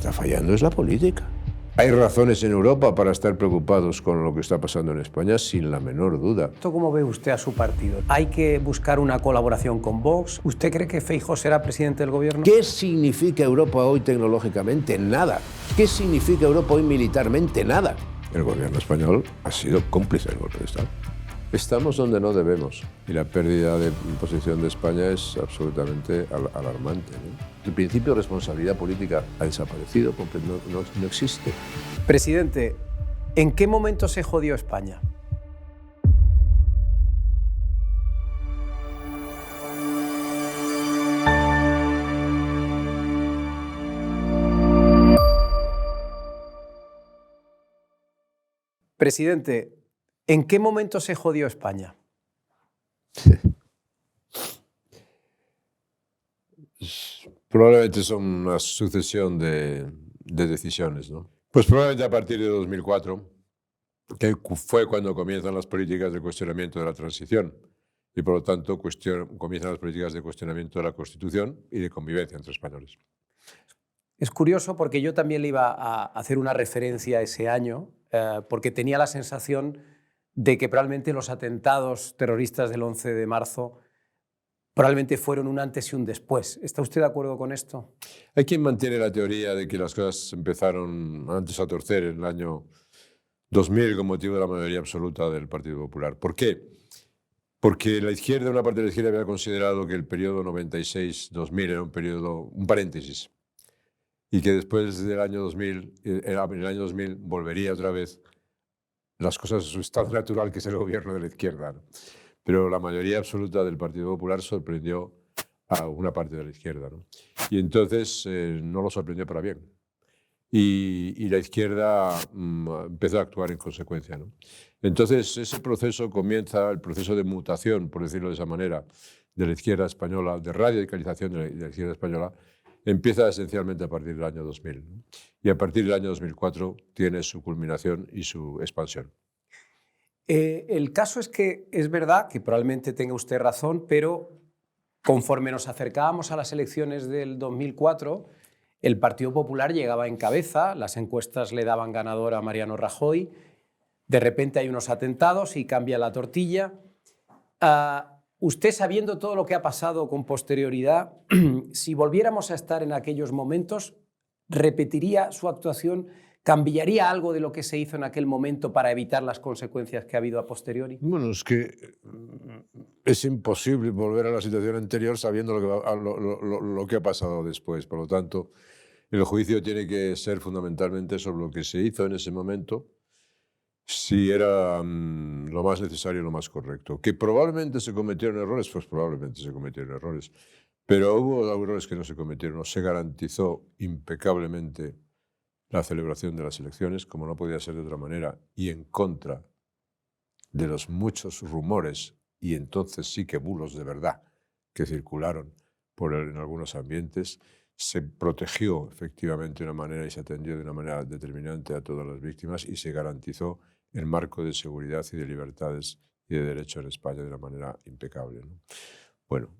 está fallando es la política. Hay razones en Europa para estar preocupados con lo que está pasando en España, sin la menor duda. ¿Cómo ve usted a su partido? ¿Hay que buscar una colaboración con Vox? ¿Usted cree que Feijóo será presidente del gobierno? ¿Qué significa Europa hoy tecnológicamente? Nada. ¿Qué significa Europa hoy militarmente? Nada. El gobierno español ha sido cómplice del golpe de Estado. Estamos donde no debemos y la pérdida de posición de España es absolutamente alarmante, ¿no? El principio de responsabilidad política ha desaparecido, no existe. Presidente, ¿en qué momento se jodió España? Presidente, ¿en qué momento se jodió España? Probablemente son una sucesión de decisiones, ¿no? Pues probablemente a partir de 2004, que fue cuando comienzan las políticas de cuestionamiento de la transición y por lo tanto comienzan las políticas de cuestionamiento de la Constitución y de convivencia entre españoles. Es curioso porque yo también le iba a hacer una referencia a ese año, porque tenía la sensación de que probablemente los atentados terroristas del 11 de marzo probablemente fueron un antes y un después. ¿Está usted de acuerdo con esto? Hay quien mantiene la teoría de que las cosas empezaron antes a torcer en el año 2000 con motivo de la mayoría absoluta del Partido Popular. ¿Por qué? Porque la izquierda, una parte de la izquierda había considerado que el periodo 96-2000 era un paréntesis y que después del año 2000, en el año 2000 volvería otra vez las cosas a su estado natural, que es el gobierno de la izquierda, ¿no? Pero la mayoría absoluta del Partido Popular sorprendió a una parte de la izquierda, ¿no? Y entonces no lo sorprendió para bien. Y la izquierda empezó a actuar en consecuencia, ¿no? Entonces ese proceso comienza, el proceso de mutación, por decirlo de esa manera, de la izquierda española, de radicalización de la izquierda española, empieza esencialmente a partir del año 2000, ¿no? Y a partir del año 2004 tiene su culminación y su expansión. El caso es que es verdad que probablemente tenga usted razón, pero conforme nos acercábamos a las elecciones del 2004, el Partido Popular llegaba en cabeza, las encuestas le daban ganador a Mariano Rajoy, de repente hay unos atentados y cambia la tortilla. Usted, sabiendo todo lo que ha pasado con posterioridad, si volviéramos a estar en aquellos momentos, ¿repetiría su actuación? ¿Cambiaría algo de lo que se hizo en aquel momento para evitar las consecuencias que ha habido a posteriori? Bueno, es que es imposible volver a la situación anterior sabiendo lo que ha pasado después. Por lo tanto, el juicio tiene que ser fundamentalmente sobre lo que se hizo en ese momento, si era lo más necesario y lo más correcto. Que probablemente se cometieron errores, pues probablemente se cometieron errores. Pero hubo errores que no se cometieron. No se garantizó impecablemente la celebración de las elecciones, como no podía ser de otra manera, y en contra de los muchos rumores, y entonces sí que bulos de verdad, que circularon en algunos ambientes, se protegió efectivamente de una manera y se atendió de una manera determinante a todas las víctimas y se garantizó el marco de seguridad y de libertades y de derecho en España de una manera impecable, ¿no? Bueno,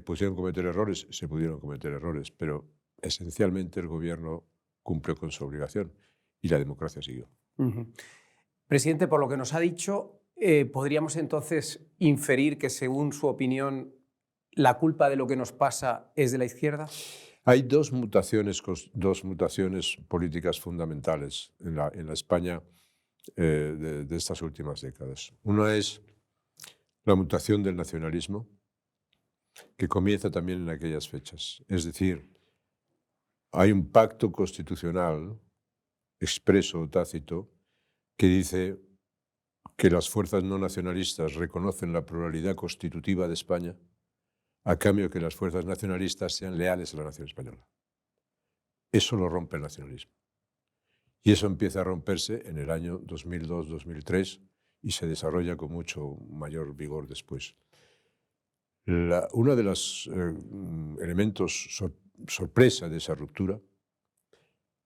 pudieron cometer errores, pero esencialmente el gobierno cumplió con su obligación y la democracia siguió. Presidente, por lo que nos ha dicho, ¿podríamos entonces inferir que, según su opinión, la culpa de lo que nos pasa es de la izquierda? Hay dos mutaciones políticas fundamentales en la España de estas últimas décadas. Una es la mutación del nacionalismo, que comienza también en aquellas fechas. Es decir, hay un pacto constitucional, expreso o tácito, que dice que las fuerzas no nacionalistas reconocen la pluralidad constitutiva de España a cambio que las fuerzas nacionalistas sean leales a la nación española. Eso lo rompe el nacionalismo. Y eso empieza a romperse en el año 2002-2003 y se desarrolla con mucho mayor vigor después. Uno de los elementos sorpresa de esa ruptura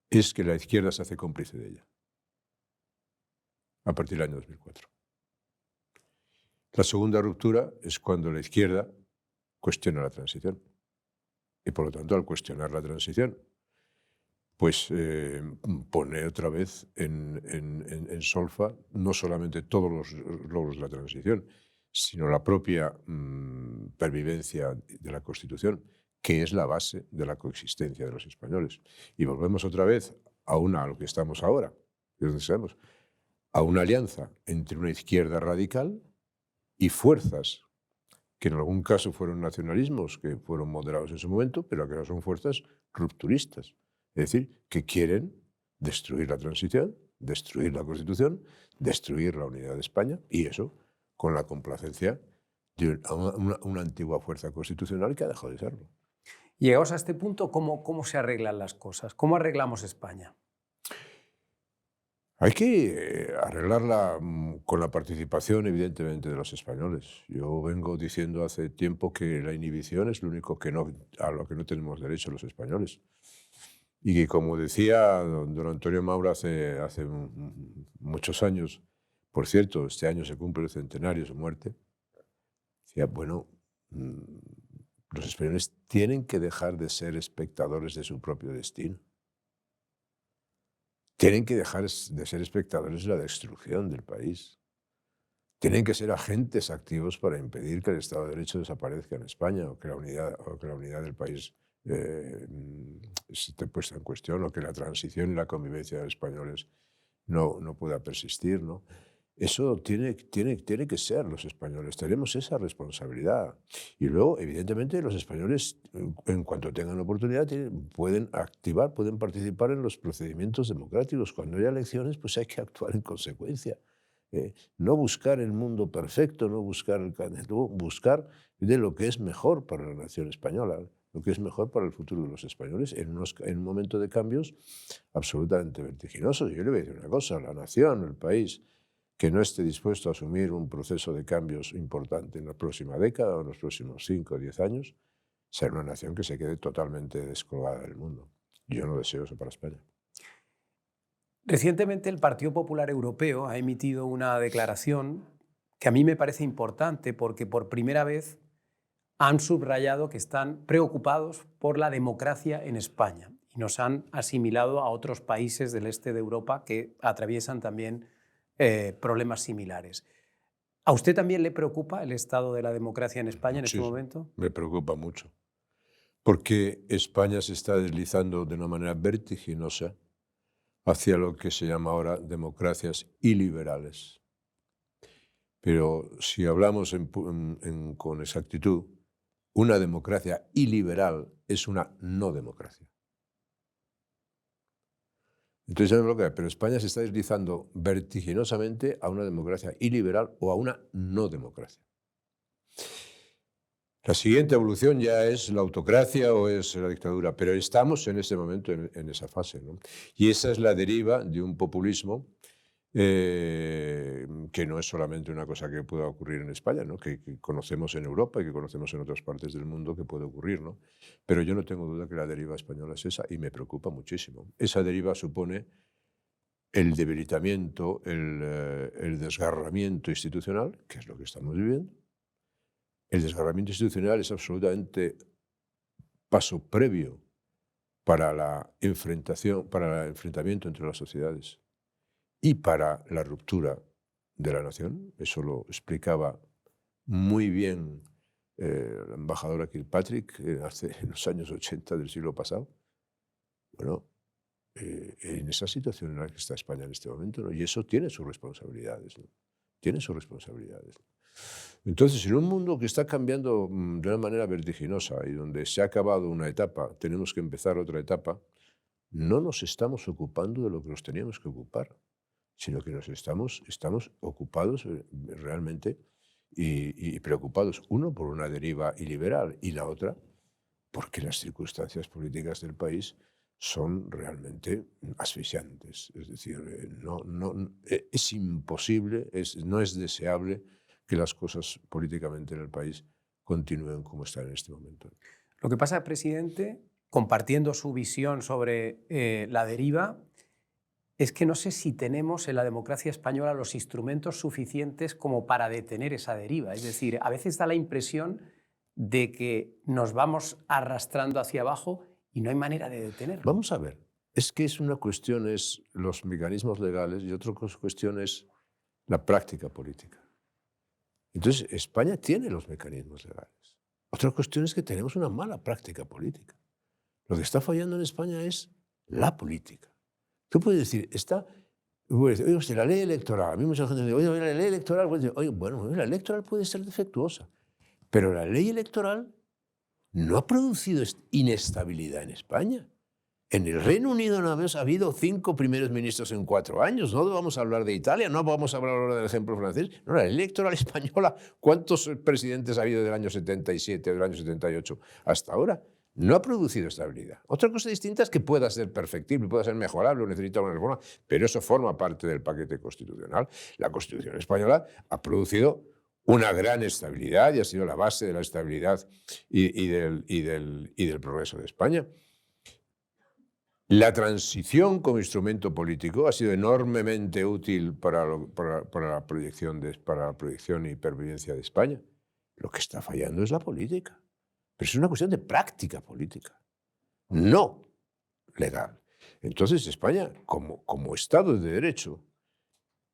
es que la izquierda se hace cómplice de ella a partir del año 2004. La segunda ruptura es cuando la izquierda cuestiona la transición. Y por lo tanto, al cuestionar la transición, pues pone otra vez en solfa no solamente todos los logros de la transición, sino la propia pervivencia de la Constitución, que es la base de la coexistencia de los españoles. Y volvemos otra vez a lo que estamos ahora, de donde estamos, a una alianza entre una izquierda radical y fuerzas que en algún caso fueron nacionalismos, que fueron moderados en su momento, pero que ahora son fuerzas rupturistas. Es decir, que quieren destruir la transición, destruir la Constitución, destruir la unidad de España, y eso con la complacencia de una antigua fuerza constitucional que ha dejado de serlo. Llegados a este punto, ¿cómo se arreglan las cosas? ¿Cómo arreglamos España? Hay que arreglarla con la participación, evidentemente, de los españoles. Yo vengo diciendo hace tiempo que la inhibición es lo único a lo que no tenemos derecho los españoles. Y que, como decía don Antonio Maura hace muchos años, por cierto, este año se cumple el centenario de su muerte, decía, bueno, los españoles tienen que dejar de ser espectadores de su propio destino. Tienen que dejar de ser espectadores de la destrucción del país. Tienen que ser agentes activos para impedir que el Estado de Derecho desaparezca en España o que la unidad del país esté puesta en cuestión o que la transición y la convivencia de los españoles no pueda persistir, ¿no? Eso tiene que ser los españoles. Tenemos esa responsabilidad. Y luego, evidentemente, los españoles, en cuanto tengan oportunidad, pueden participar en los procedimientos democráticos. Cuando haya elecciones, pues hay que actuar en consecuencia. No buscar el mundo perfecto, no buscar buscar de lo que es mejor para la nación española, lo que es mejor para el futuro de los españoles en un momento de cambios absolutamente vertiginosos. Yo le voy a decir una cosa, la nación, el país, que no esté dispuesto a asumir un proceso de cambios importante en la próxima década o en los próximos 5 o 10 años, será una nación que se quede totalmente descolgada del mundo. Yo no deseo eso para España. Recientemente el Partido Popular Europeo ha emitido una declaración que a mí me parece importante porque por primera vez han subrayado que están preocupados por la democracia en España y nos han asimilado a otros países del este de Europa que atraviesan también problemas similares. ¿A usted también le preocupa el estado de la democracia en España en este momento? Me preocupa mucho, porque España se está deslizando de una manera vertiginosa hacia lo que se llama ahora democracias iliberales. Pero si hablamos con exactitud, una democracia iliberal es una no democracia. Entonces, ya me bloquea, pero España se está deslizando vertiginosamente a una democracia iliberal o a una no democracia. La siguiente evolución ya es la autocracia o es la dictadura, pero estamos en este momento en esa fase, ¿no? Y esa es la deriva de un populismo que no es solamente una cosa que pueda ocurrir en España, ¿no? Que conocemos en Europa y que conocemos en otras partes del mundo que puede ocurrir, ¿no? Pero yo no tengo duda que la deriva española es esa y me preocupa muchísimo. Esa deriva supone el debilitamiento, el desgarramiento institucional, que es lo que estamos viviendo. El desgarramiento institucional es absolutamente paso previo para el enfrentamiento entre las sociedades y para la ruptura de la nación. Eso lo explicaba muy bien la embajadora Kilpatrick en los años 80 del siglo pasado. Bueno, en esa situación en la que está España en este momento, ¿no? Y eso tiene sus responsabilidades, ¿no? Tiene sus responsabilidades. Entonces, en un mundo que está cambiando de una manera vertiginosa y donde se ha acabado una etapa, tenemos que empezar otra etapa, no nos estamos ocupando de lo que nos teníamos que ocupar, sino que estamos ocupados realmente y preocupados, uno, por una deriva iliberal y la otra, porque las circunstancias políticas del país son realmente asfixiantes. Es decir, es imposible, no es deseable que las cosas políticamente en el país continúen como están en este momento. Lo que pasa, presidente, compartiendo su visión sobre la deriva, es que no sé si tenemos en la democracia española los instrumentos suficientes como para detener esa deriva. Es decir, a veces da la impresión de que nos vamos arrastrando hacia abajo y no hay manera de detenerlo. Vamos a ver. Es que es una cuestión es los mecanismos legales y otra cuestión es la práctica política. Entonces, España tiene los mecanismos legales. Otra cuestión es que tenemos una mala práctica política. Lo que está fallando en España es la política. Tú puedes decir, oye, usted, la ley electoral. A mí mucha gente dice, oye, la ley electoral, oye, bueno, la ley electoral puede ser defectuosa, pero la ley electoral no ha producido inestabilidad en España. En el Reino Unido nada más ha habido 5 primeros ministros en 4 años. No vamos a hablar de Italia, no vamos a hablar ahora del ejemplo francés. No, la ley electoral española, ¿cuántos presidentes ha habido del año 77 o del año 78 hasta ahora? No ha producido estabilidad. Otra cosa distinta es que pueda ser perfectible, pueda ser mejorable o necesita una reforma, pero eso forma parte del paquete constitucional. La Constitución española ha producido una gran estabilidad y ha sido la base de la estabilidad y del progreso de España. La transición como instrumento político ha sido enormemente útil para la proyección y pervivencia de España. Lo que está fallando es la política. Pero es una cuestión de práctica política, no legal. Entonces España, como Estado de Derecho,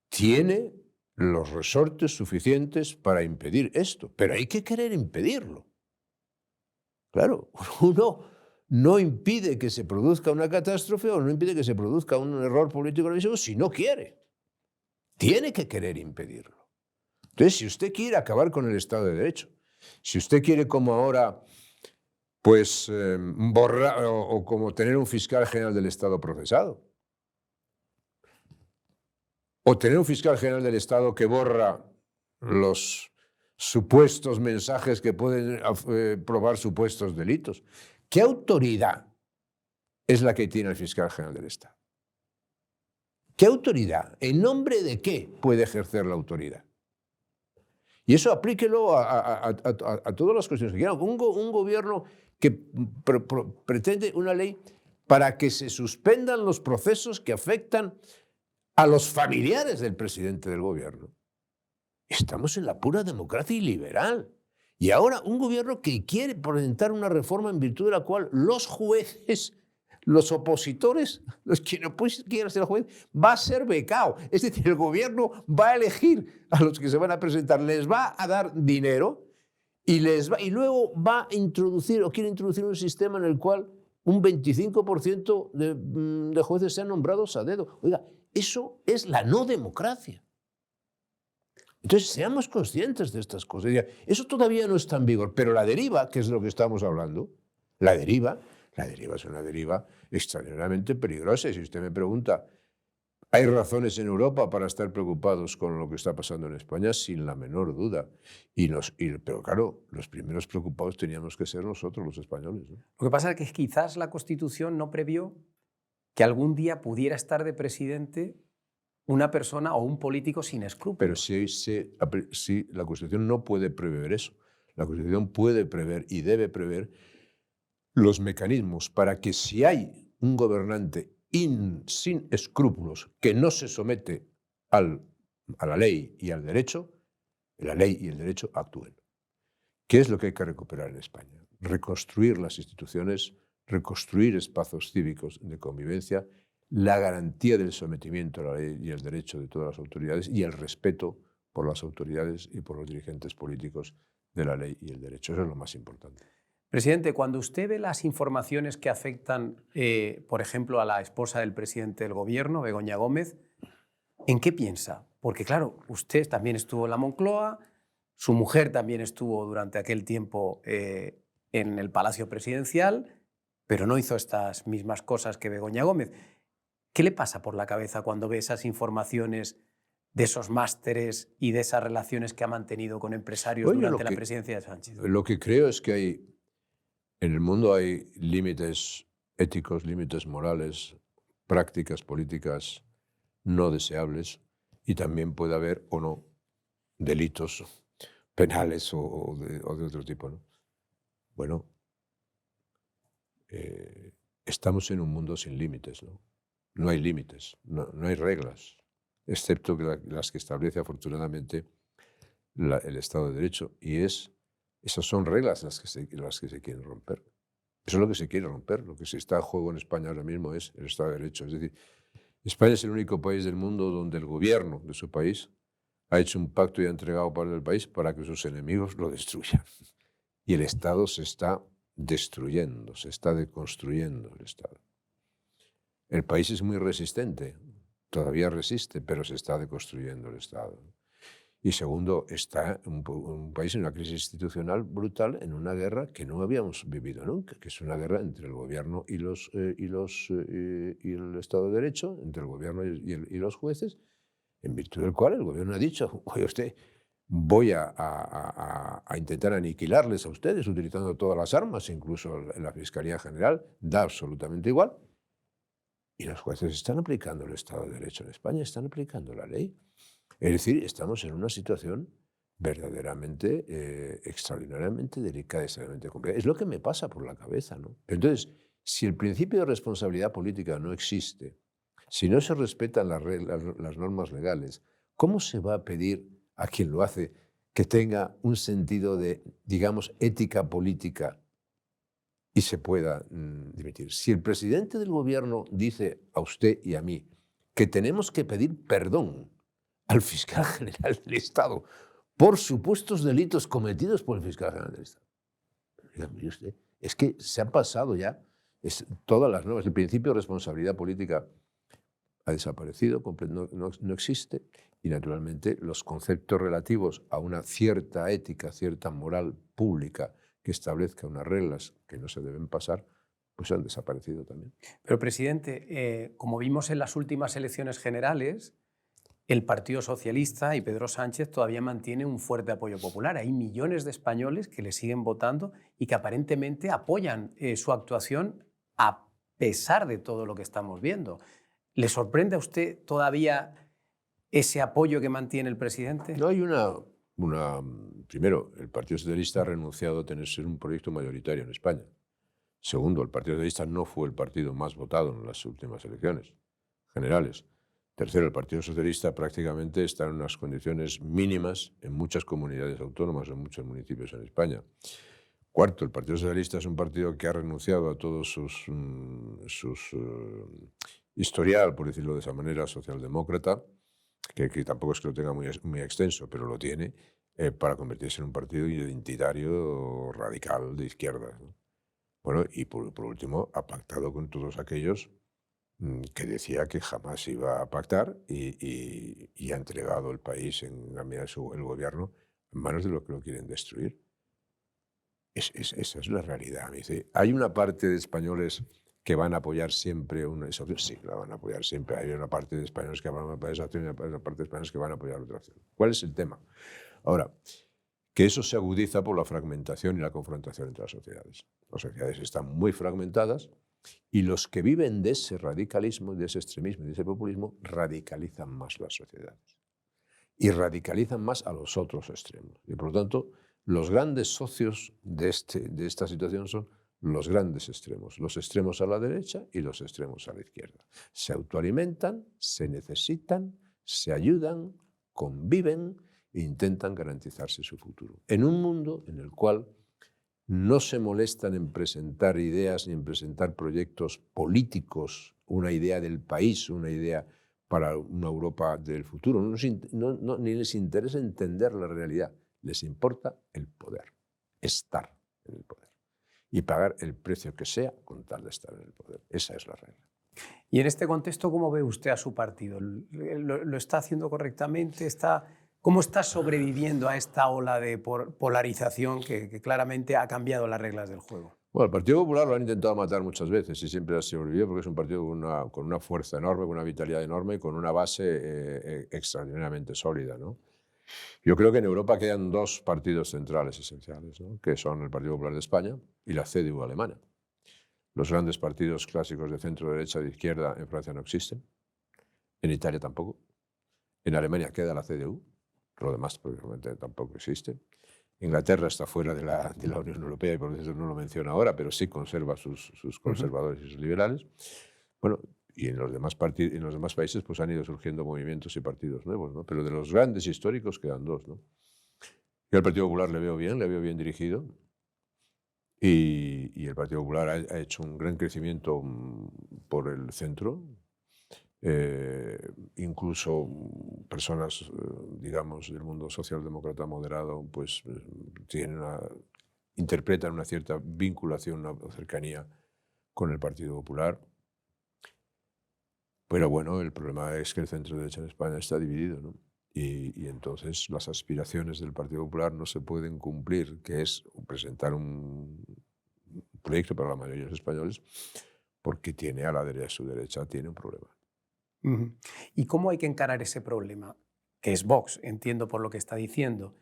tiene los resortes suficientes para impedir esto, pero hay que querer impedirlo. Claro, uno no impide que se produzca una catástrofe o no impide que se produzca un error político gravísimo si no quiere. Tiene que querer impedirlo. Entonces, si usted quiere acabar con el Estado de Derecho, si usted quiere como ahora, pues borrar o como tener un fiscal general del Estado procesado, o tener un fiscal general del Estado que borra los supuestos mensajes que pueden probar supuestos delitos. ¿Qué autoridad es la que tiene el fiscal general del Estado? ¿Qué autoridad? ¿En nombre de qué puede ejercer la autoridad? Y eso aplíquelo a todas las cuestiones que quieran. Un gobierno que pretende una ley para que se suspendan los procesos que afectan a los familiares del presidente del gobierno. Estamos en la pura democracia liberal. Y ahora un gobierno que quiere presentar una reforma en virtud de la cual los jueces, los opositores, los que no quieran ser juez, va a ser becado. Es decir, el gobierno va a elegir a los que se van a presentar, les va a dar dinero y luego va a introducir o quiere introducir un sistema en el cual un 25% de jueces sean nombrados a dedo. Oiga, eso es la no democracia. Entonces, seamos conscientes de estas cosas. Eso todavía no está en vigor, pero la deriva, que es de lo que estamos hablando, la deriva es una deriva extraordinariamente peligrosa. Y si usted me pregunta, ¿hay razones en Europa para estar preocupados con lo que está pasando en España? Sin la menor duda. Pero claro, los primeros preocupados teníamos que ser nosotros, los españoles, ¿no? Lo que pasa es que quizás la Constitución no previó que algún día pudiera estar de presidente una persona o un político sin escrúpulos. Pero sí, la Constitución no puede prever eso. La Constitución puede prever y debe prever los mecanismos para que si hay un gobernante sin escrúpulos que no se somete a la ley y al derecho, la ley y el derecho actúen. ¿Qué es lo que hay que recuperar en España? Reconstruir las instituciones, reconstruir espacios cívicos de convivencia, la garantía del sometimiento a la ley y el derecho de todas las autoridades y el respeto por las autoridades y por los dirigentes políticos de la ley y el derecho. Eso es lo más importante. Presidente, cuando usted ve las informaciones que afectan, por ejemplo, a la esposa del presidente del gobierno, Begoña Gómez, ¿en qué piensa? Porque claro, usted también estuvo en la Moncloa, su mujer también estuvo durante aquel tiempo en el Palacio Presidencial, pero no hizo estas mismas cosas que Begoña Gómez. ¿Qué le pasa por la cabeza cuando ve esas informaciones de esos másteres y de esas relaciones que ha mantenido con empresarios durante la presidencia de Sánchez? Lo que creo es que en el mundo hay límites éticos, límites morales, prácticas políticas no deseables y también puede haber o no delitos penales o de otro tipo, ¿no? Bueno, estamos en un mundo sin límites, ¿no? No hay límites, no hay reglas, excepto las que establece afortunadamente el Estado de Derecho. Y esas son reglas las que se quieren romper. Eso es lo que se quiere romper. Lo que se está en juego en España ahora mismo es el Estado de Derecho. Es decir, España es el único país del mundo donde el gobierno de su país ha hecho un pacto y ha entregado parte del país para que sus enemigos lo destruyan. Y el Estado se está destruyendo, se está deconstruyendo el Estado. El país es muy resistente, todavía resiste, pero se está deconstruyendo el Estado. Y segundo, está un país en una crisis institucional brutal, en una guerra que no habíamos vivido nunca, que es una guerra entre el gobierno y el Estado de Derecho, entre el gobierno y los jueces, en virtud del cual el gobierno ha dicho, oye usted, voy a intentar aniquilarles a ustedes utilizando todas las armas, incluso la Fiscalía General, da absolutamente igual. Y los jueces están aplicando el Estado de Derecho en España, están aplicando la ley. Es decir, estamos en una situación verdaderamente, extraordinariamente delicada y extraordinariamente compleja. Es lo que me pasa por la cabeza, ¿no? Entonces, si el principio de responsabilidad política no existe, si no se respetan las normas legales, ¿cómo se va a pedir a quien lo hace que tenga un sentido de, digamos, ética política y se pueda dimitir? Si el presidente del gobierno dice a usted y a mí que tenemos que pedir perdón al fiscal general del Estado por supuestos delitos cometidos por el fiscal general del Estado. Dígame usted, es que se han pasado ya todas las normas. El principio de responsabilidad política ha desaparecido, no existe, y naturalmente los conceptos relativos a una cierta ética, cierta moral pública que establezca unas reglas que no se deben pasar, pues han desaparecido también. Pero, presidente, como vimos en las últimas elecciones generales, el Partido Socialista y Pedro Sánchez todavía mantiene un fuerte apoyo popular. Hay millones de españoles que le siguen votando y que aparentemente apoyan su actuación a pesar de todo lo que estamos viendo. ¿Le sorprende a usted todavía ese apoyo que mantiene el presidente? No hay primero, el Partido Socialista ha renunciado a ser un proyecto mayoritario en España. Segundo, el Partido Socialista no fue el partido más votado en las últimas elecciones generales. Tercero, el Partido Socialista prácticamente está en unas condiciones mínimas en muchas comunidades autónomas, en muchos municipios en España. Cuarto, el Partido Socialista es un partido que ha renunciado a todo su historial, por decirlo de esa manera, socialdemócrata, que tampoco es que lo tenga muy extenso, pero lo tiene, para convertirse en un partido identitario radical de izquierda, ¿no? Bueno, y por último, ha pactado con todos aquellos que decía que jamás iba a pactar y ha entregado el país, el gobierno, en manos de los que lo quieren destruir. Esa es la realidad. Me dice, ¿hay una parte de españoles que van a apoyar siempre esa opción? Sí, la van a apoyar siempre. Hay una parte de españoles que van a apoyar esa opción y una parte de españoles que van a apoyar otra opción. ¿Cuál es el tema? Ahora, que eso se agudiza por la fragmentación y la confrontación entre las sociedades. Las sociedades están muy fragmentadas y los que viven de ese radicalismo, de ese extremismo y de ese populismo radicalizan más las sociedades y radicalizan más a los otros extremos. Y por lo tanto, los grandes socios de esta situación son los grandes extremos, los extremos a la derecha y los extremos a la izquierda. Se autoalimentan, se necesitan, se ayudan, conviven e intentan garantizarse su futuro. En un mundo en el cual no se molestan en presentar ideas ni en presentar proyectos políticos, una idea del país, una idea para una Europa del futuro. Ni les interesa entender la realidad. Les importa el poder, estar en el poder y pagar el precio que sea con tal de estar en el poder. Esa es la regla. Y en este contexto, ¿cómo ve usted a su partido? ¿Lo está haciendo correctamente? ¿Cómo está sobreviviendo a esta ola de polarización que claramente ha cambiado las reglas del juego? Bueno, el Partido Popular lo han intentado matar muchas veces y siempre ha sobrevivido porque es un partido con una fuerza enorme, con una vitalidad enorme y con una base extraordinariamente sólida, ¿no? Yo creo que en Europa quedan dos partidos centrales esenciales, ¿no? Que son el Partido Popular de España y la CDU alemana. Los grandes partidos clásicos de centro, derecha, de izquierda en Francia no existen, en Italia tampoco, en Alemania queda la CDU, lo demás probablemente tampoco existe. Inglaterra está fuera de la Unión Europea y por eso no lo menciona ahora, pero sí conserva sus conservadores y sus liberales. Bueno, y en los demás países pues han ido surgiendo movimientos y partidos nuevos, ¿no? Pero de los grandes históricos quedan dos, ¿no? Yo al Partido Popular le veo bien dirigido Y el Partido Popular ha hecho un gran crecimiento por el centro. Incluso personas, digamos, del mundo socialdemócrata moderado, pues interpretan una cierta vinculación, una cercanía con el Partido Popular. Pero bueno, el problema es que el centro derecha en España está dividido, ¿no? Y entonces las aspiraciones del Partido Popular no se pueden cumplir, que es presentar un proyecto para la mayoría de los españoles, porque tiene a la derecha, su derecha tiene un problema. Ujú. ¿Y cómo hay que encarar ese problema? Que es Vox, entiendo por lo que está diciendo.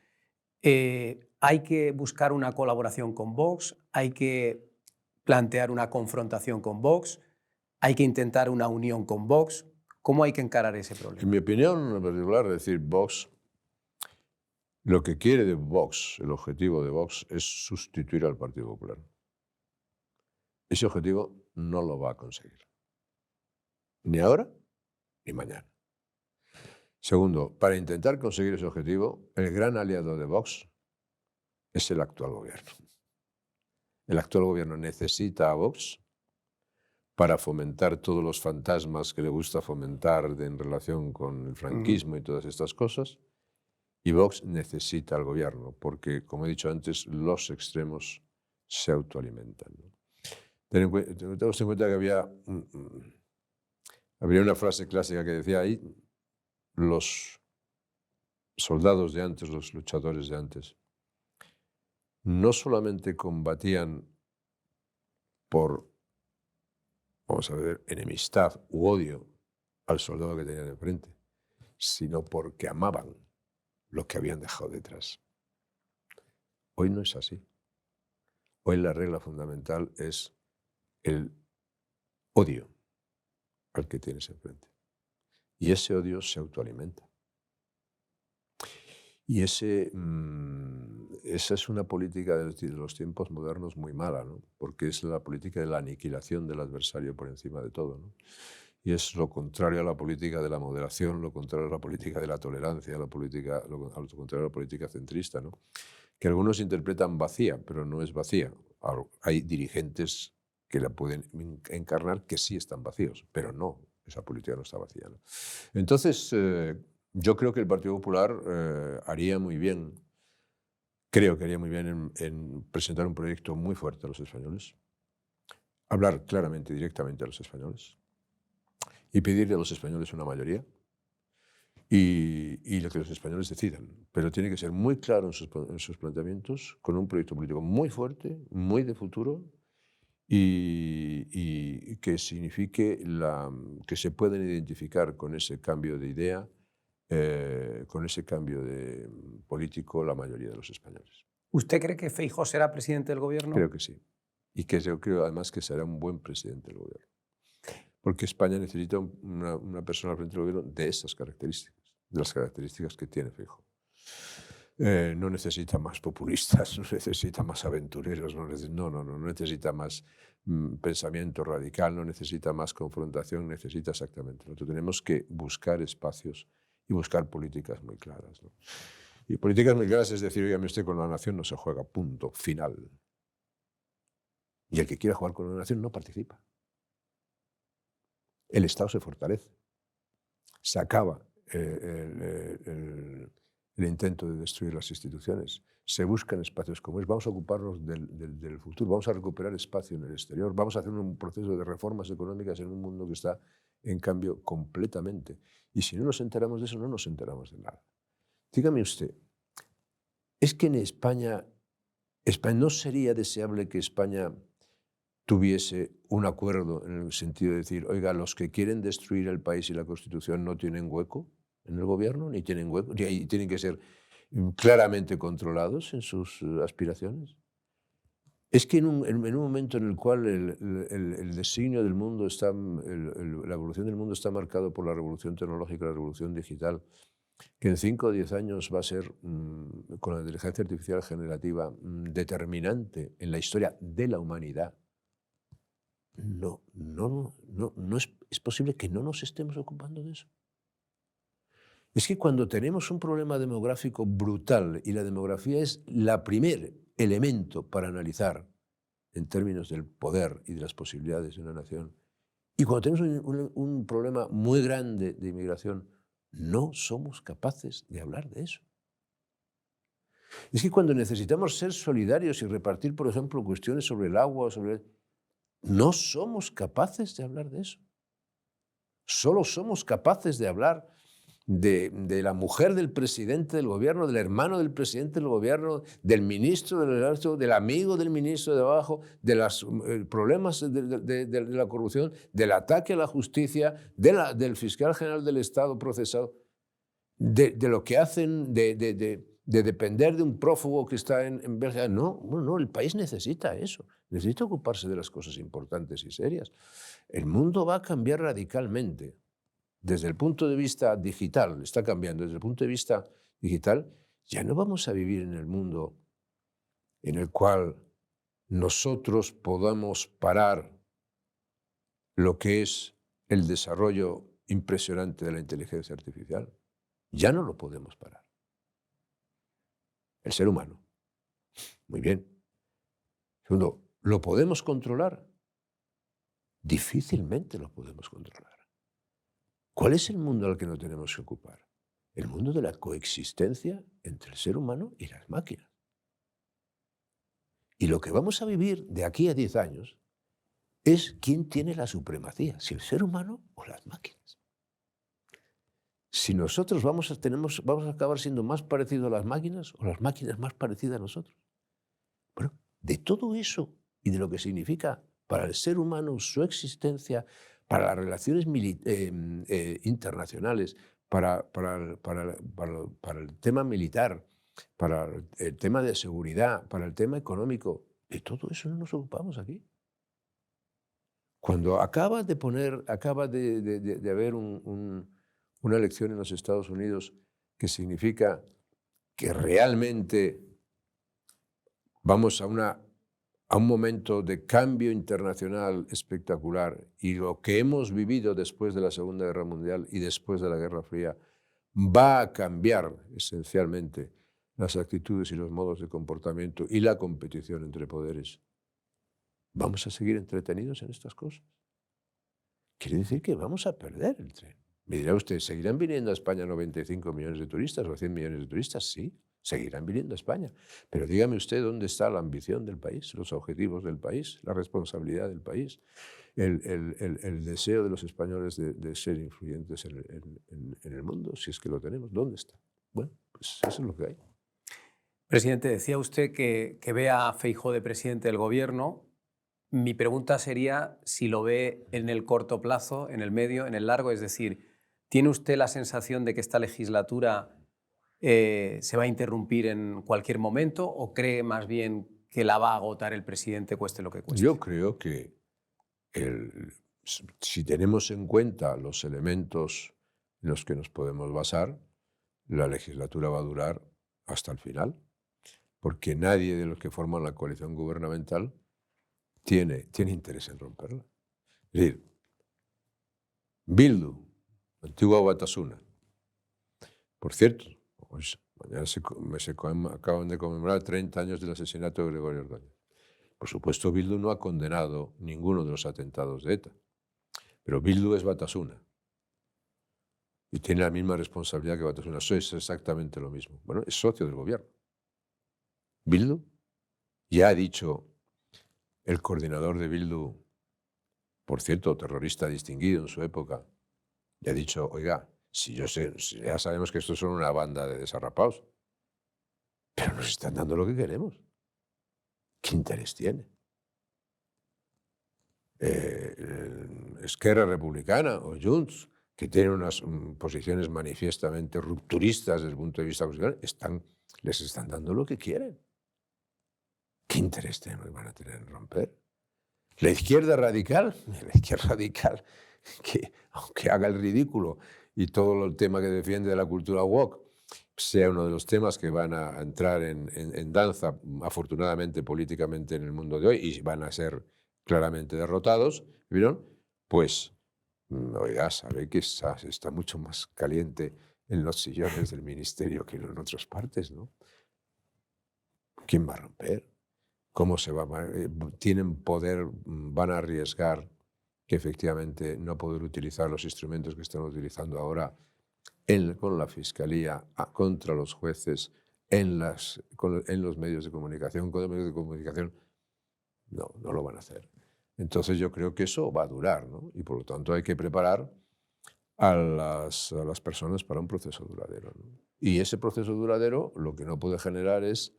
¿Hay que buscar una colaboración con Vox? ¿Hay que plantear una confrontación con Vox? ¿Hay que intentar una unión con Vox? ¿Cómo hay que encarar ese En problema? mi opinión, en particular, es decir, Vox, lo que quiere de Vox, el objetivo de Vox, es sustituir al Partido Popular. Ese objetivo no lo va a conseguir. Ni ahora, ni mañana. Segundo, para intentar conseguir ese objetivo, el gran aliado de Vox es el actual gobierno. El actual gobierno necesita a Vox para fomentar todos los fantasmas que le gusta fomentar en relación con el franquismo y todas estas cosas. Y Vox necesita al gobierno porque, como he dicho antes, los extremos se autoalimentan, ¿no? Tenemos en cuenta que había una frase clásica que decía ahí, los soldados de antes, los luchadores de antes, no solamente combatían por, vamos a ver, enemistad u odio al soldado que tenían enfrente, sino porque amaban lo que habían dejado detrás. Hoy no es así. Hoy la regla fundamental es el odio al que tienes enfrente. Y ese odio se autoalimenta. Y esa es una política de los tiempos modernos muy mala, ¿no? Porque es la política de la aniquilación del adversario por encima de todo, ¿no? Y es lo contrario a la política de la moderación, lo contrario a la política de la tolerancia, lo contrario a la política centrista, ¿no? Que algunos interpretan vacía, pero no es vacía. Hay dirigentes que la pueden encarnar que sí están vacíos, pero no, esa política no está vacía, ¿no? Entonces, yo creo que el Partido Popular haría muy bien, creo que haría muy bien en presentar un proyecto muy fuerte a los españoles, hablar claramente, directamente a los españoles y pedirle a los españoles una mayoría y lo que los españoles decidan. Pero tiene que ser muy claro en sus planteamientos, con un proyecto político muy fuerte, muy de futuro y que signifique que se puedan identificar con ese cambio de idea, con ese cambio político la mayoría de los españoles. ¿Usted cree que Feijóo será presidente del gobierno? Creo que sí. Y que yo creo además que será un buen presidente del gobierno. Porque España necesita una persona al frente del gobierno de esas características, de las características que tiene Feijóo. No necesita más populistas, no necesita más aventureros, no necesita más pensamiento radical, no necesita más confrontación, necesita exactamente. Nosotros tenemos que buscar espacios y buscar políticas muy claras, ¿no? Y políticas muy claras es decir, oígame usted, con la nación no se juega, punto, final. Y el que quiera jugar con la nación no participa. El Estado se fortalece. Se acaba el intento de destruir las instituciones. Se buscan espacios comunes. Vamos a ocuparnos del futuro. Vamos a recuperar espacio en el exterior. Vamos a hacer un proceso de reformas económicas en un mundo que está en cambio completamente. Y si no nos enteramos de eso, no nos enteramos de nada. Dígame usted, ¿es que en España no sería deseable que España tuviese un acuerdo en el sentido de decir, oiga, los que quieren destruir el país y la Constitución no tienen hueco en el gobierno, ni tienen hueco, y tienen que ser claramente controlados en sus aspiraciones? Es que en un momento en el cual el designio del mundo está, la evolución del mundo está marcado por la revolución tecnológica, la revolución digital, que en 5 o 10 años va a ser, con la inteligencia artificial generativa, determinante en la historia de la humanidad, no es posible que no nos estemos ocupando de eso. Es que cuando tenemos un problema demográfico brutal y la demografía es el primer elemento para analizar en términos del poder y de las posibilidades de una nación. Y cuando tenemos un problema muy grande de inmigración, no somos capaces de hablar de eso. Es que cuando necesitamos ser solidarios y repartir, por ejemplo, cuestiones sobre el agua, no somos capaces de hablar de eso. Solo somos capaces de hablar de la mujer del presidente del gobierno, del hermano del presidente del gobierno, del ministro del amigo del ministro de abajo, de los problemas de la corrupción, del ataque a la justicia, del fiscal general del Estado procesado, de lo que hacen, de depender de un prófugo que está en Bélgica. No, el país necesita eso. Necesita ocuparse de las cosas importantes y serias. El mundo va a cambiar radicalmente. Desde el punto de vista digital, está cambiando. Desde el punto de vista digital, ya no vamos a vivir en el mundo en el cual nosotros podamos parar lo que es el desarrollo impresionante de la inteligencia artificial. Ya no lo podemos parar. El ser humano. Muy bien. Segundo, ¿lo podemos controlar? Difícilmente lo podemos controlar. ¿Cuál es el mundo al que nos tenemos que ocupar? El mundo de la coexistencia entre el ser humano y las máquinas. Y lo que vamos a vivir de aquí a 10 años es quién tiene la supremacía, si el ser humano o las máquinas. Si nosotros vamos a acabar siendo más parecidos a las máquinas o las máquinas más parecidas a nosotros. Bueno, de todo eso y de lo que significa para el ser humano su existencia, para las relaciones internacionales, para el tema militar, para el tema de seguridad, para el tema económico, de todo eso no nos ocupamos aquí. Cuando acaba de haber una elección en los Estados Unidos que significa que realmente vamos a un momento de cambio internacional espectacular, y lo que hemos vivido después de la Segunda Guerra Mundial y después de la Guerra Fría va a cambiar esencialmente las actitudes y los modos de comportamiento y la competición entre poderes. ¿Vamos a seguir entretenidos en estas cosas? Quiere decir que vamos a perder el tren. Me dirá usted, ¿seguirán viniendo a España 95 millones de turistas o 100 millones de turistas? Sí, seguirán viniendo a España. Pero dígame usted dónde está la ambición del país, los objetivos del país, la responsabilidad del país, el deseo de los españoles de ser influyentes en el mundo, si es que lo tenemos. ¿Dónde está? Bueno, pues eso es lo que hay. Presidente, decía usted que ve a Feijóo de presidente del gobierno. Mi pregunta sería si lo ve en el corto plazo, en el medio, en el largo. Es decir, ¿tiene usted la sensación de que esta legislatura se va a interrumpir en cualquier momento o cree más bien que la va a agotar el presidente, cueste lo que cueste? Yo creo que si tenemos en cuenta los elementos en los que nos podemos basar, la legislatura va a durar hasta el final, porque nadie de los que forman la coalición gubernamental tiene interés en romperla. Es decir, Bildu, antigua Batasuna. Por cierto, pues mañana acaban de conmemorar 30 años del asesinato de Gregorio Ordóñez. Por supuesto, Bildu no ha condenado ninguno de los atentados de ETA, pero Bildu es Batasuna y tiene la misma responsabilidad que Batasuna. Eso es exactamente lo mismo. Bueno, es socio del gobierno. Bildu ya ha dicho el coordinador de Bildu, por cierto, terrorista distinguido en su época, ya ha dicho, oiga, ya sabemos que estos son una banda de desarrapados, pero nos están dando lo que queremos. ¿Qué interés tiene? Esquerra Republicana o Junts, que tienen unas posiciones manifiestamente rupturistas desde el punto de vista constitucional, les están dando lo que quieren. ¿Qué interés van a tener en romper? La izquierda radical, que aunque haga el ridículo y todo el tema que defiende de la cultura woke sea uno de los temas que van a entrar en danza, afortunadamente políticamente en el mundo de hoy, y van a ser claramente derrotados, ¿vieron? Pues, oiga, sabe que está mucho más caliente en los sillones del ministerio que en otras partes, ¿no? ¿Quién va a romper? ¿Cómo se va? ¿Tienen poder? ¿Van a arriesgar que efectivamente no poder utilizar los instrumentos que están utilizando ahora con la Fiscalía, contra los jueces, en los medios de comunicación, con los medios de comunicación? No, no lo van a hacer. Entonces yo creo que eso va a durar, ¿no? Y por lo tanto hay que preparar a las personas para un proceso duradero, ¿no? Y ese proceso duradero lo que no puede generar es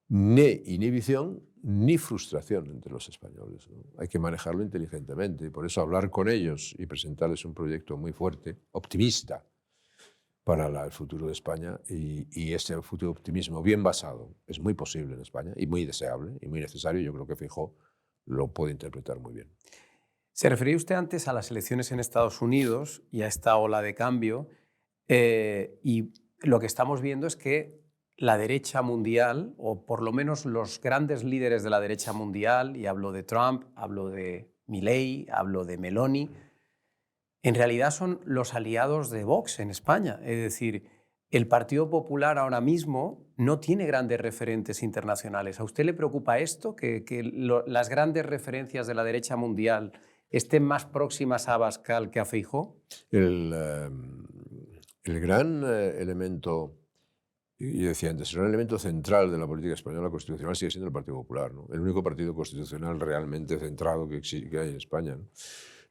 ni inhibición ni frustración entre los españoles, ¿no? Hay que manejarlo inteligentemente y por eso hablar con ellos y presentarles un proyecto muy fuerte, optimista, para el futuro de España, y ese futuro optimismo bien basado es muy posible en España y muy deseable y muy necesario. Yo creo que Feijóo lo puede interpretar muy bien. Se refería usted antes a las elecciones en Estados Unidos y a esta ola de cambio, y lo que estamos viendo es que la derecha mundial, o por lo menos los grandes líderes de la derecha mundial, y hablo de Trump, hablo de Milei, hablo de Meloni, en realidad son los aliados de Vox en España. Es decir, el Partido Popular ahora mismo no tiene grandes referentes internacionales. ¿A usted le preocupa esto, que las grandes referencias de la derecha mundial estén más próximas a Abascal que a Feijóo? El gran elemento, y decía antes, el gran elemento central de la política española constitucional sigue siendo el Partido Popular, ¿no? El único partido constitucional realmente centrado que hay en España, ¿no?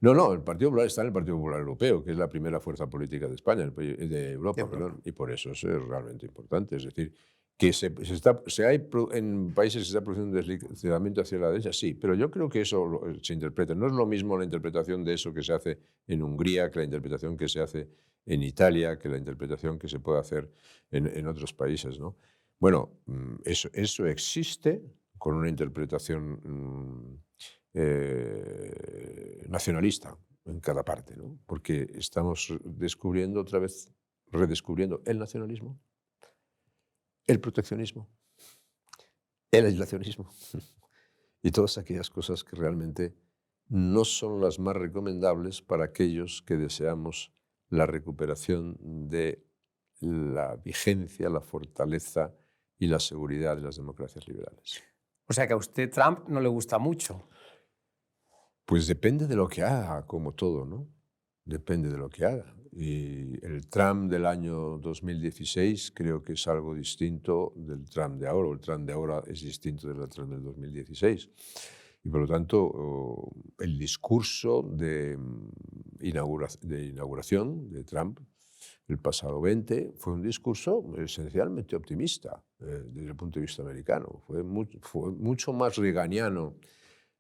No, el Partido Popular está en el Partido Popular Europeo, que es la primera fuerza política de España, de Europa, perdón, y por eso es realmente importante. Es decir, que en países se está produciendo un deslizamiento hacia la derecha, sí, pero yo creo que eso se interpreta. No es lo mismo la interpretación de eso que se hace en Hungría, que la interpretación que se hace en Italia, que la interpretación que se puede hacer en otros países, ¿no? Bueno, eso existe con una interpretación nacionalista en cada parte, ¿no? Porque estamos descubriendo otra vez, redescubriendo el nacionalismo, el proteccionismo, el aislacionismo y todas aquellas cosas que realmente no son las más recomendables para aquellos que deseamos la recuperación de la vigencia, la fortaleza y la seguridad de las democracias liberales. O sea que a usted Trump no le gusta mucho. Pues depende de lo que haga, como todo, ¿no? Depende de lo que haga. Y el Trump del año 2016 creo que es algo distinto del Trump de ahora, o el Trump de ahora es distinto del Trump del 2016. Y por lo tanto, el discurso de inauguración de Trump el pasado 20 fue un discurso esencialmente optimista desde el punto de vista americano. Fue mucho más reaganiano,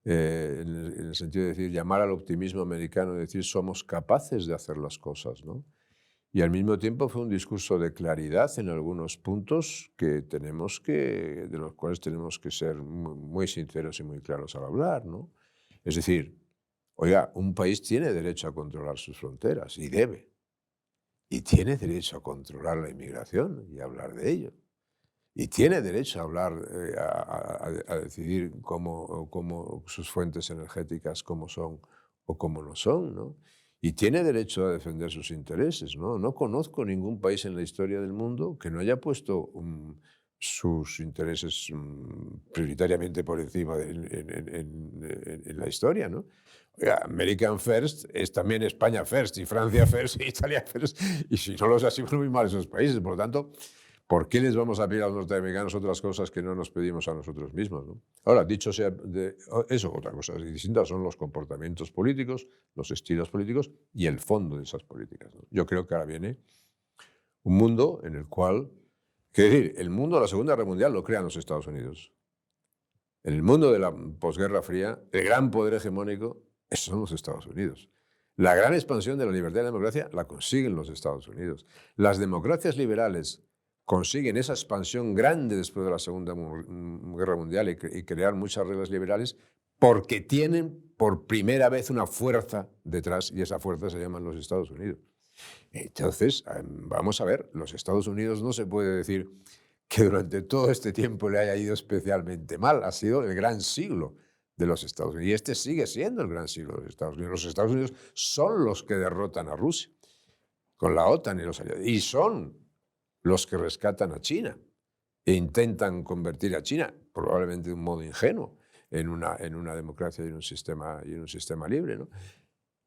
en el sentido de decir, llamar al optimismo americano, decir, somos capaces de hacer las cosas, ¿no? Y al mismo tiempo fue un discurso de claridad en algunos puntos de los cuales tenemos que ser muy sinceros y muy claros al hablar, ¿no? Es decir, oiga, un país tiene derecho a controlar sus fronteras, y debe. Y tiene derecho a controlar la inmigración y hablar de ello. Y tiene derecho a hablar, a decidir cómo sus fuentes energéticas, cómo son o cómo no son, ¿no? Y tiene derecho a defender sus intereses, ¿no? No conozco ningún país en la historia del mundo que no haya puesto sus intereses prioritariamente por encima en la historia, ¿no? American First es también España First, y Francia First, y Italia First, y si no los ha sido muy mal esos países. Por lo tanto, ¿por qué les vamos a pedir a los norteamericanos otras cosas que no nos pedimos a nosotros mismos, ¿no? Ahora, dicho sea eso, otra cosa distinta son los comportamientos políticos, los estilos políticos y el fondo de esas políticas, ¿no? Yo creo que ahora viene un mundo en el cual, quiero decir, el mundo de la Segunda Guerra Mundial lo crean los Estados Unidos. En el mundo de la posguerra fría, el gran poder hegemónico, esos son los Estados Unidos. La gran expansión de la libertad y la democracia la consiguen los Estados Unidos. Las democracias liberales consiguen esa expansión grande después de la Segunda Guerra Mundial y crear muchas reglas liberales porque tienen por primera vez una fuerza detrás, y esa fuerza se llama los Estados Unidos. Entonces, vamos a ver, los Estados Unidos no se puede decir que durante todo este tiempo le haya ido especialmente mal. Ha sido el gran siglo de los Estados Unidos. Y este sigue siendo el gran siglo de los Estados Unidos. Los Estados Unidos son los que derrotan a Rusia con la OTAN y los aliados. Y son los que rescatan a China e intentan convertir a China probablemente de un modo ingenuo en una democracia y en un sistema libre, ¿no?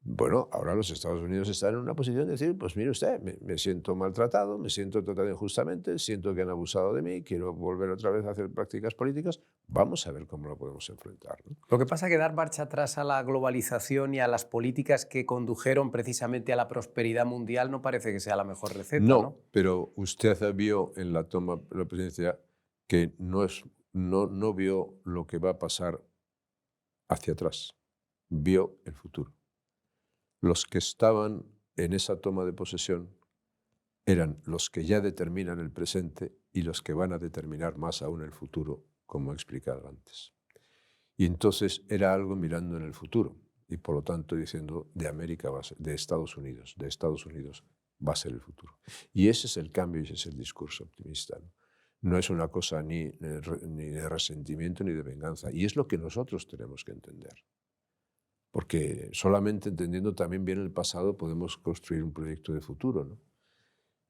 Bueno, ahora los Estados Unidos están en una posición de decir, pues mire usted, me siento maltratado, me siento tratado injustamente, siento que han abusado de mí, quiero volver otra vez a hacer prácticas políticas, vamos a ver cómo lo podemos enfrentar, ¿no? Lo que pasa es que dar marcha atrás a la globalización y a las políticas que condujeron precisamente a la prosperidad mundial no parece que sea la mejor receta, ¿no? Pero usted vio en la toma de la presidencia que no vio lo que va a pasar hacia atrás, vio el futuro. Los que estaban en esa toma de posesión eran los que ya determinan el presente y los que van a determinar más aún el futuro, como he explicado antes. Y entonces era algo mirando en el futuro y por lo tanto diciendo de Estados Unidos va a ser el futuro. Y ese es el cambio y ese es el discurso optimista, ¿no? No es una cosa ni de resentimiento ni de venganza. Y es lo que nosotros tenemos que entender. Porque solamente entendiendo también bien el pasado podemos construir un proyecto de futuro, ¿no?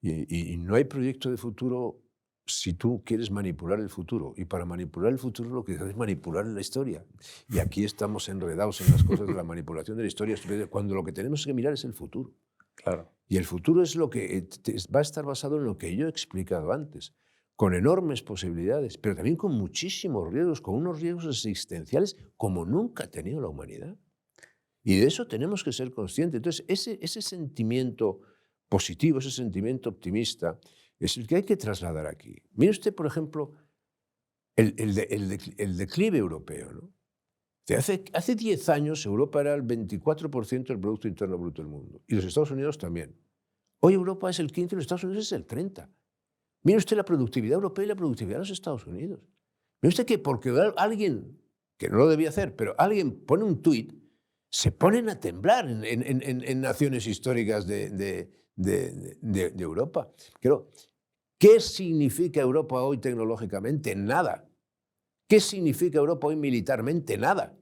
Y no hay proyecto de futuro si tú quieres manipular el futuro. Y para manipular el futuro lo que haces es manipular la historia. Y aquí estamos enredados en las cosas de la manipulación de la historia, cuando lo que tenemos que mirar es el futuro. Claro. Y el futuro es lo que va a estar basado en lo que yo he explicado antes, con enormes posibilidades, pero también con muchísimos riesgos, con unos riesgos existenciales como nunca ha tenido la humanidad. Y de eso tenemos que ser conscientes. Entonces, ese sentimiento positivo, ese sentimiento optimista, es el que hay que trasladar aquí. Mire usted, por ejemplo, el declive europeo, ¿no? Hace 10 años Europa era el 24% del Producto Interno Bruto del mundo, y los Estados Unidos también. Hoy Europa es el 15% y los Estados Unidos es el 30%. Mire usted la productividad europea y la productividad de los Estados Unidos. Mire usted que porque alguien, que no lo debía hacer, pero alguien pone un tuit, se ponen a temblar en naciones históricas de Europa. Pero, ¿qué significa Europa hoy tecnológicamente? Nada. ¿Qué significa Europa hoy militarmente? Nada.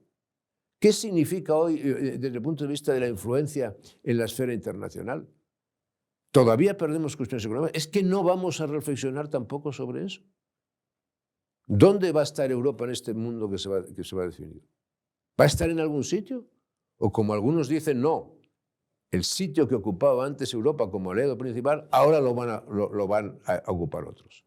¿Qué significa hoy desde el punto de vista de la influencia en la esfera internacional? Todavía perdemos cuestiones económicas. Es que no vamos a reflexionar tampoco sobre eso. ¿Dónde va a estar Europa en este mundo que se va a definir? ¿Va a estar en algún sitio? O como algunos dicen, no. El sitio que ocupaba antes Europa como aliado principal, ahora lo van a ocupar otros.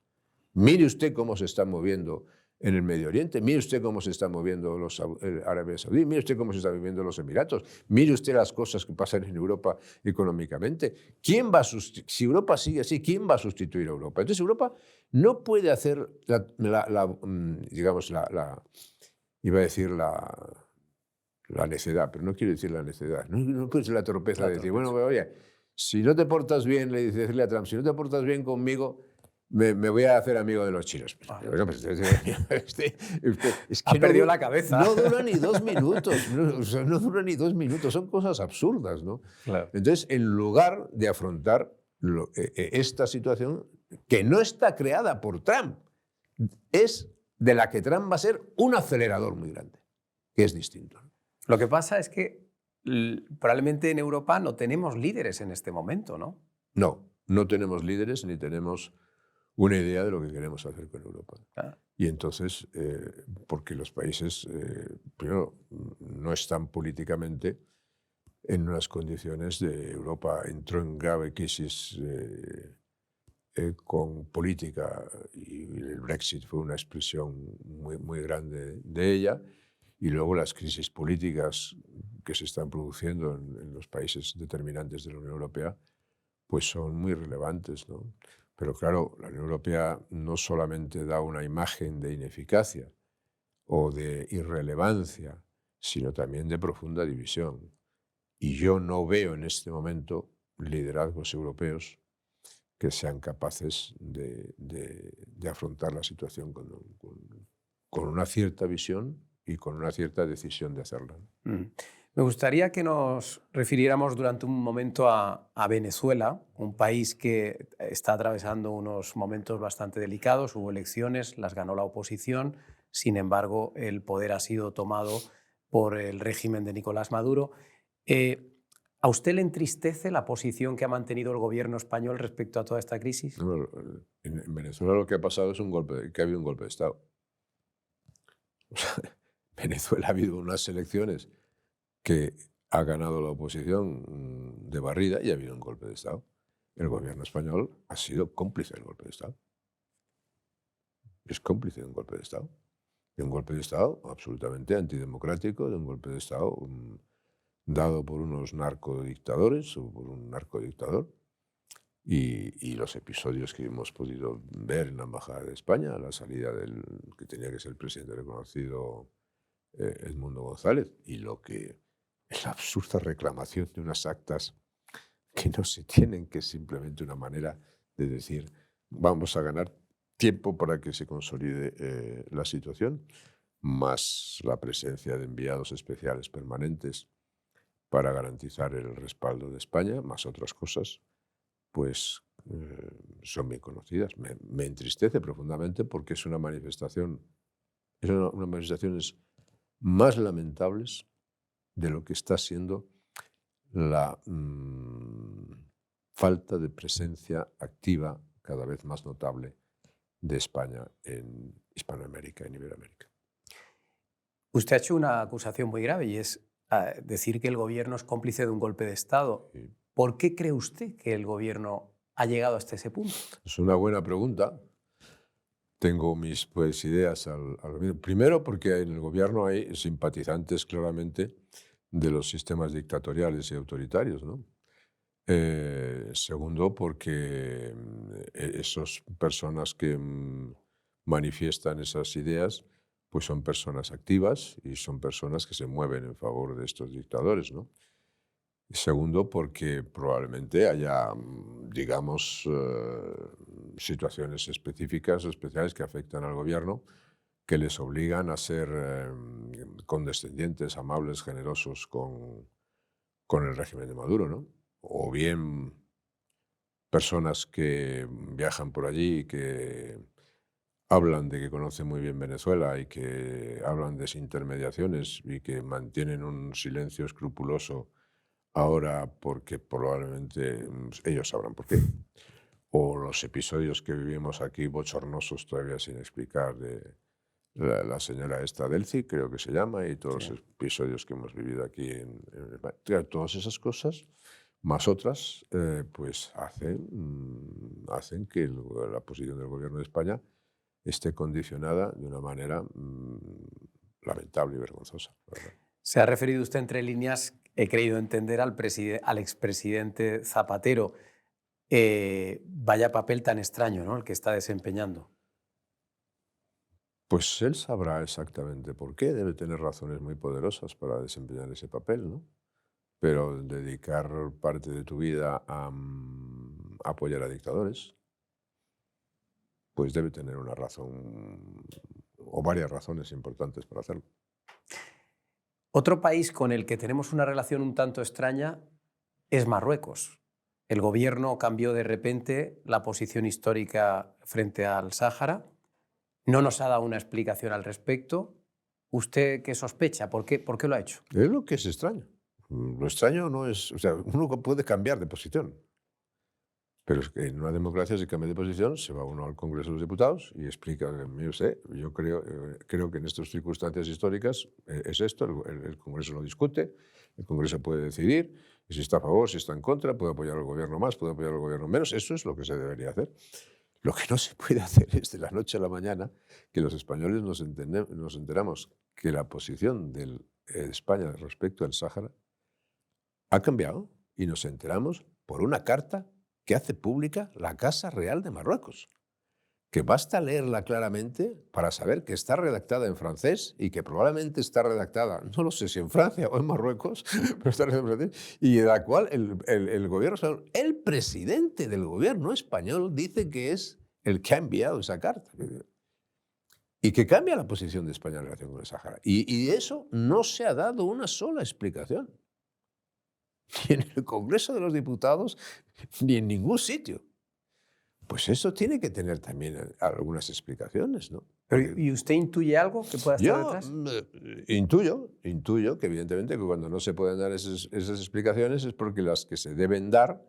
Mire usted cómo se está moviendo en el Medio Oriente, mire usted cómo se están moviendo los árabes saudíes, mire usted cómo se están moviendo los Emiratos, mire usted las cosas que pasan en Europa económicamente. Si Europa sigue así, ¿quién va a sustituir a Europa? Entonces Europa no puede hacer iba a decir la necedad, pero no quiero decir la necedad, no puede ser la torpeza de decir, bueno, oye, si no te portas bien, le dice a Trump, si no te portas bien conmigo, me voy a hacer amigo de los chinos. Es que perdió la cabeza. No dura ni 2 minutos, no dura ni 2 minutos, son cosas absurdas, ¿no? Claro. Entonces, en lugar de afrontar esta situación, que no está creada por Trump, es de la que Trump va a ser un acelerador muy grande, que es distinto, ¿no? Lo que pasa es que probablemente en Europa no tenemos líderes en este momento, ¿no? No tenemos líderes ni tenemos una idea de lo que queremos hacer con Europa. Claro. Y entonces, porque los países, primero, no están políticamente en unas condiciones de Europa entró en grave crisis con política y el Brexit fue una expresión muy, muy grande de ella. Y luego las crisis políticas que se están produciendo en los países determinantes de la Unión Europea, pues son muy relevantes, ¿no? Pero claro, la Unión Europea no solamente da una imagen de ineficacia o de irrelevancia, sino también de profunda división. Y yo no veo en este momento liderazgos europeos que sean capaces de afrontar la situación con una cierta visión y con una cierta decisión de hacerlo. Me gustaría que nos refiriéramos durante un momento a Venezuela, un país que está atravesando unos momentos bastante delicados. Hubo elecciones, las ganó la oposición, sin embargo, el poder ha sido tomado por el régimen de Nicolás Maduro. ¿A usted le entristece la posición que ha mantenido el gobierno español respecto a toda esta crisis? No, en Venezuela lo que ha pasado es que ha habido un golpe de Estado. O sea, Venezuela ha habido unas elecciones que ha ganado la oposición de barrida y ha habido un golpe de Estado. El gobierno español ha sido cómplice del golpe de Estado. Es cómplice de un golpe de Estado. De un golpe de Estado absolutamente antidemocrático, de un golpe de Estado dado por unos narcodictadores o por un narcodictador. Y los episodios que hemos podido ver en la Embajada de España, la salida del que tenía que ser el presidente reconocido, Edmundo González, y la absurda reclamación de unas actas que no se tienen, que es simplemente una manera de decir vamos a ganar tiempo para que se consolide la situación, más la presencia de enviados especiales permanentes para garantizar el respaldo de España, más otras cosas, pues son bien conocidas. Me entristece profundamente porque es una manifestación, unas manifestaciones más lamentables de lo que está siendo la falta de presencia activa cada vez más notable de España en Hispanoamérica, en Iberoamérica. Usted ha hecho una acusación muy grave y es decir que el gobierno es cómplice de un golpe de Estado. Sí. ¿Por qué cree usted que el gobierno ha llegado hasta ese punto? Es una buena pregunta. Tengo mis ideas primero, porque en el gobierno hay simpatizantes claramente de los sistemas dictatoriales y autoritarios, ¿no? Segundo, porque esas personas que manifiestan esas ideas, pues son personas activas y son personas que se mueven en favor de estos dictadores, ¿no? Y segundo, porque probablemente haya, digamos, situaciones específicas o especiales que afectan al gobierno, que les obligan a ser condescendientes, amables, generosos con el régimen de Maduro, ¿no? O bien personas que viajan por allí y que hablan de que conocen muy bien Venezuela y que hablan de desintermediaciones y que mantienen un silencio escrupuloso ahora porque probablemente ellos sabrán por qué. O los episodios que vivimos aquí bochornosos todavía sin explicar de la señora esta Delcy, creo que se llama, y todos Sí. los episodios que hemos vivido aquí en España. Claro, todas esas cosas, más otras, pues hacen que la posición del gobierno de España esté condicionada de una manera lamentable y vergonzosa, la verdad. Se ha referido usted entre líneas, he creído entender, al expresidente Zapatero. Vaya papel tan extraño, ¿no?, el que está desempeñando. Pues él sabrá exactamente por qué, debe tener razones muy poderosas para desempeñar ese papel, ¿no? Pero dedicar parte de tu vida a apoyar a dictadores, pues debe tener una razón o varias razones importantes para hacerlo. Otro país con el que tenemos una relación un tanto extraña es Marruecos. El gobierno cambió de repente la posición histórica frente al Sáhara. No nos ha dado una explicación al respecto. ¿Usted qué sospecha? ¿Por qué lo ha hecho? Es lo que es extraño. Lo extraño no es, o sea, uno puede cambiar de posición, pero es que en una democracia se cambia de posición, se va uno al Congreso de los Diputados y explica, mire usted, yo creo que en estas circunstancias históricas es esto, el Congreso lo discute, el Congreso puede decidir, y si está a favor, si está en contra, puede apoyar al gobierno más, puede apoyar al gobierno menos, eso es lo que se debería hacer. Lo que no se puede hacer es de la noche a la mañana que los españoles nos enteramos que la posición de España respecto al Sáhara ha cambiado y nos enteramos por una carta que hace pública la Casa Real de Marruecos, que basta leerla claramente para saber que está redactada en francés y que probablemente está redactada, no lo sé si en Francia o en Marruecos, pero está redactada en francés, y de la cual el gobierno español, el presidente del gobierno español dice que es el que ha enviado esa carta. Y que cambia la posición de España en relación con el Sáhara. Y de eso no se ha dado una sola explicación. Ni en el Congreso de los Diputados, ni en ningún sitio. Pues eso tiene que tener también algunas explicaciones, ¿no? Pero, ¿y usted intuye algo que pueda estar Yo detrás? intuyo que evidentemente que cuando no se pueden dar esas explicaciones es porque las que se deben dar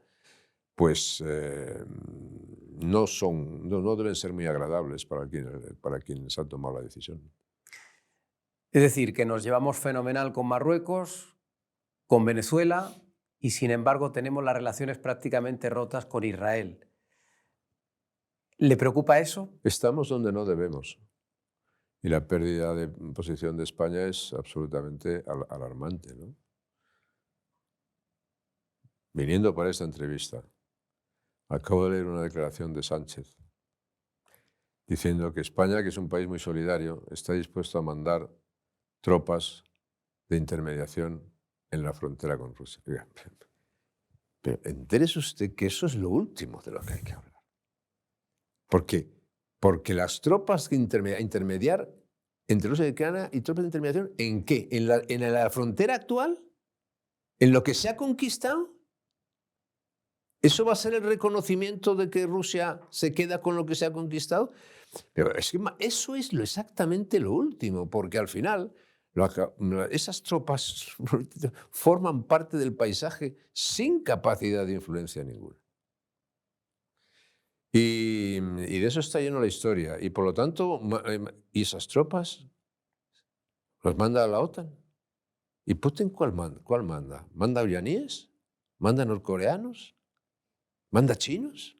pues no deben ser muy agradables para quienes han tomado la decisión. Es decir, que nos llevamos fenomenal con Marruecos, con Venezuela y sin embargo tenemos las relaciones prácticamente rotas con Israel. ¿Le preocupa eso? Estamos donde no debemos. Y la pérdida de posición de España es absolutamente alarmante, ¿no? Viniendo para esta entrevista, acabo de leer una declaración de Sánchez diciendo que España, que es un país muy solidario, está dispuesto a mandar tropas de intermediación en la frontera con Rusia. Oiga, pero entérese usted que eso es lo último de lo que hay que hablar. ¿Por qué? Porque las tropas que intermediar entre Rusia y Ucrania y tropas de intermediación, ¿en qué? ¿En la frontera actual? ¿En lo que se ha conquistado? ¿Eso va a ser el reconocimiento de que Rusia se queda con lo que se ha conquistado? Pero es que eso es exactamente lo último, porque al final esas tropas forman parte del paisaje sin capacidad de influencia ninguna. Y de eso está llena la historia. Y por lo tanto, ¿y esas tropas las manda la OTAN? ¿Y Putin cuál manda? ¿Manda iraníes? ¿Manda norcoreanos? ¿Manda chinos?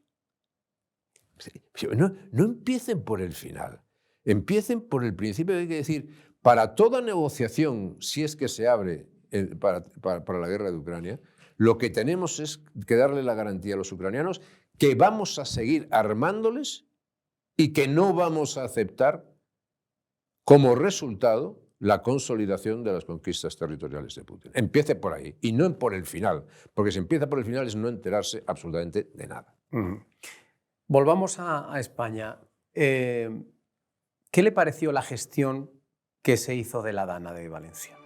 No empiecen por el final, empiecen por el principio. Hay que decir, para toda negociación, si es que se abre para la guerra de Ucrania, lo que tenemos es que darle la garantía a los ucranianos que vamos a seguir armándoles y que no vamos a aceptar como resultado la consolidación de las conquistas territoriales de Putin. Empiece por ahí y no por el final, porque si empieza por el final es no enterarse absolutamente de nada. Volvamos a España. ¿Qué le pareció la gestión que se hizo de la Dana de Valencia?